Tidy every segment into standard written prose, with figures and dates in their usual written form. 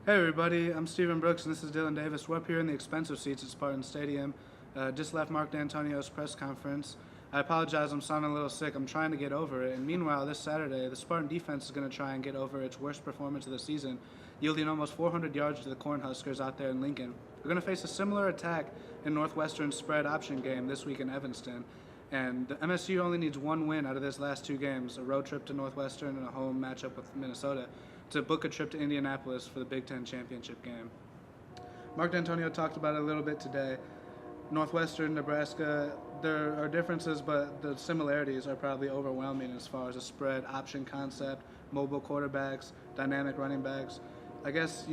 Hey everybody, I'm Stephen Brooks and this is Dillon Davis. We're up here in the expensive seats at Spartans Stadium. Just left Mark Dantonio's press conference. I apologize, I'm sounding a little sick. I'm trying to get over it. And meanwhile, this Saturday, the Spartan defense is going to try and get over its worst performance of the season, yielding almost 400 yards to the Cornhuskers out there in Lincoln. We're going to face a similar attack in Northwestern's spread option game this week in Evanston. And the MSU only needs one win out of this last two games, a road trip to Northwestern and a home matchup with Minnesota, to book a trip to Indianapolis for the Big Ten championship game. Mark Dantonio talked about it a little bit today. Northwestern, Nebraska, there are differences, but the similarities are probably overwhelming as far as a spread option concept, mobile quarterbacks, dynamic running backs. I guess,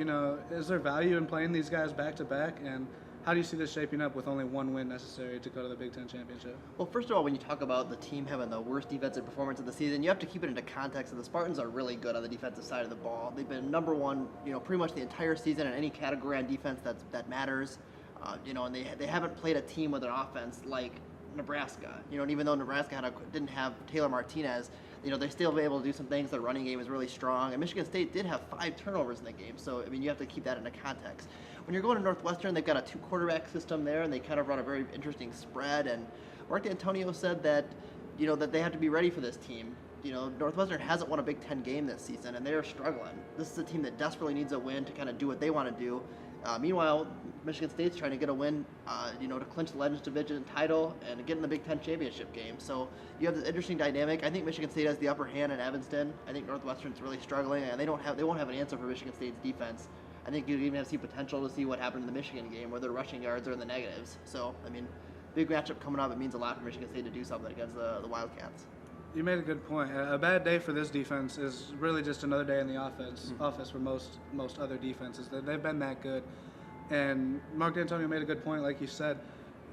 is there value in playing these guys back to back? And how do you see this shaping up with only one win necessary to go to the Big Ten championship? Well, first of all, when you talk about the team having the worst defensive performance of the season, you have to keep it into context that the Spartans are really good on the defensive side of the ball. They've been number one, pretty much the entire season in any category on defense that matters. And they haven't played a team with an offense like Nebraska. And even though Nebraska didn't have Taylor Martinez, they still were able to do some things. Their running game is really strong, and Michigan State did have 5 turnovers in the game. So you have to keep that into context. When you're going to Northwestern, they've got a 2-quarterback system there, and they kind of run a very interesting spread. And Mark Dantonio said that that they have to be ready for this team. Northwestern hasn't won a Big Ten game this season, and they're struggling. This is a team that desperately needs a win to kind of do what they want to do. Meanwhile, Michigan State's trying to get a win, to clinch the Legends Division title and get in the Big Ten championship game. So you have this interesting dynamic. I think Michigan State has the upper hand in Evanston. I think Northwestern's really struggling, and they won't have an answer for Michigan State's defense. I think you even have potential to see what happened in the Michigan game, where their rushing yards are in the negatives. So big matchup coming up. It means a lot for Michigan State to do something against the Wildcats. You made a good point. A bad day for this defense is really just another day in the office for most other defenses. They've been that good. And Mark Dantonio made a good point, like you said.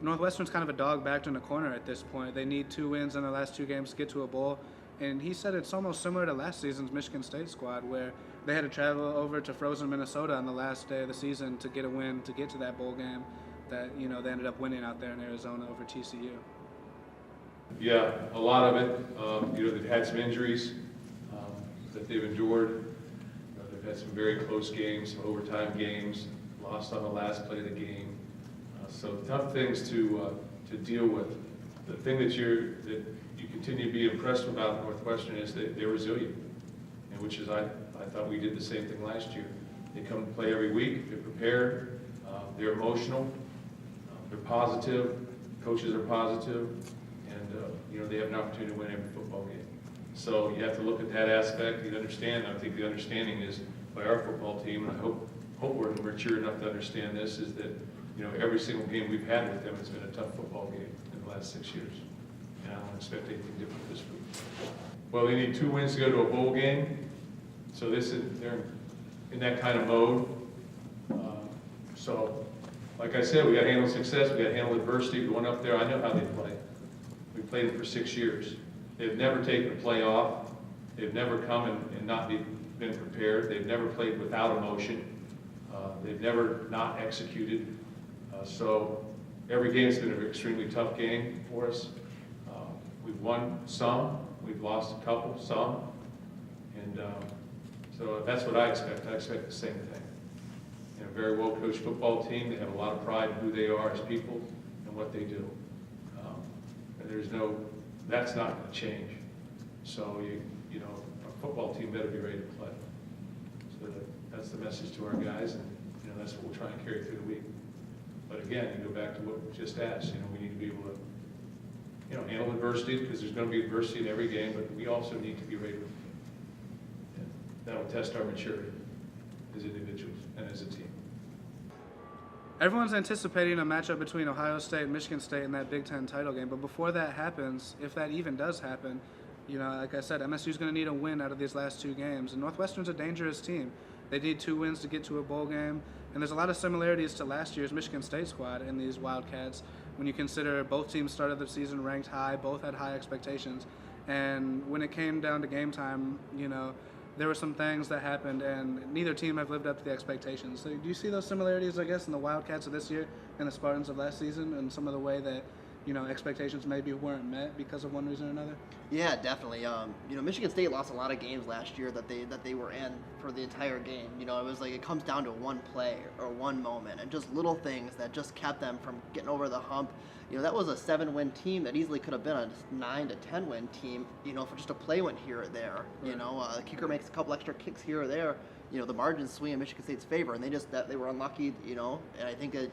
Northwestern's kind of a dog backed in a corner at this point. They need 2 wins in their last 2 games to get to a bowl. And he said it's almost similar to last season's Michigan State squad, where they had to travel over to frozen Minnesota on the last day of the season to get a win to get to that bowl game that, they ended up winning out there in Arizona over TCU. Yeah, a lot of it. They've had some injuries that they've endured. They've had some very close games, some overtime games, lost on the last play of the game. So tough things to deal with. The thing that you continue to be impressed about Northwestern is that they're resilient, and which is I thought we did the same thing last year. They come to play every week. They're prepared. They're emotional. They're positive. Coaches are positive. And they have an opportunity to win every football game. So you have to look at that aspect. You understand. I think the understanding is by our football team, and I hope we're mature enough to understand this, is that every single game we've had with them has been a tough football game in the last 6 years, and I don't expect anything different this week. Well, they need 2 wins to go to a bowl game, so they're in that kind of mode. So, like I said, we got to handle success. We got to handle adversity. Going up there, I know how they play. We played them for 6 years. They've never taken a play off. They've never come and not been prepared. They've never played without emotion. They've never not executed. So every game's been an extremely tough game for us. We've won some. We've lost a couple, some. And so that's what I expect. I expect the same thing. A very well-coached football team. They have a lot of pride in who they are as people and what they do. And that's not going to change. So a football team better be ready to play. So that's the message to our guys, and that's what we'll try and carry through the week. But again, you go back to what we just asked. We need to be able to handle adversity, because there's going to be adversity in every game, but we also need to be ready. And that'll test our maturity as individuals and as a team. Everyone's anticipating a matchup between Ohio State and Michigan State in that Big Ten title game, but before that happens, if that even does happen, like I said, MSU's going to need a win out of these last 2 games, and Northwestern's a dangerous team. They need 2 wins to get to a bowl game, and there's a lot of similarities to last year's Michigan State squad in these Wildcats when you consider both teams started the season ranked high, both had high expectations, and when it came down to game time, there were some things that happened, and neither team have lived up to the expectations. So do you see those similarities, I guess, in the Wildcats of this year and the Spartans of last season, and some of the way that, expectations maybe weren't met because of one reason or another? Yeah, definitely. Michigan State lost a lot of games last year that they were in for the entire game. It was like it comes down to one play or one moment, and just little things that just kept them from getting over the hump. That was a 7-win team that easily could have been a 9 to 10-win team. For just a play went here or there. Right. The kicker makes a couple extra kicks here or there. The margins swing in Michigan State's favor, and they were unlucky. And I think that.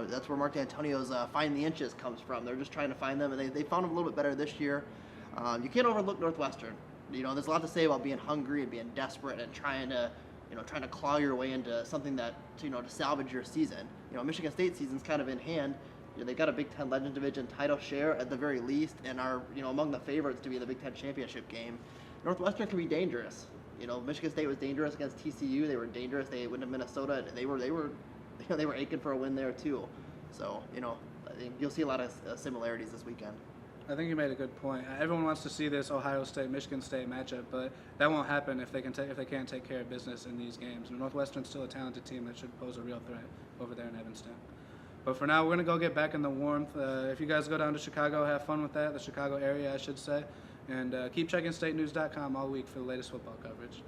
That's where Mark Dantonio's find the inches comes from. They're just trying to find them, and they found them a little bit better this year. You can't overlook Northwestern. There's a lot to say about being hungry and being desperate and trying to claw your way into something that to salvage your season. Michigan State season's kind of in hand. They got a Big Ten Legend Division title share at the very least, and are among the favorites to be in the Big Ten championship game. Northwestern can be dangerous. Michigan State was dangerous against TCU. They were dangerous. They went to Minnesota. They were aching for a win there too. So I think you'll see a lot of similarities this weekend. I think you made a good point. Everyone wants to see this Ohio State Michigan State matchup, but that won't happen if they can't take care of business in these games. And Northwestern's still a talented team that should pose a real threat over there in Evanston. But for now, we're gonna go get back in the warmth. If you guys go down to Chicago, have fun with that, the Chicago area, I should say, and keep checking statenews.com all week for the latest football coverage.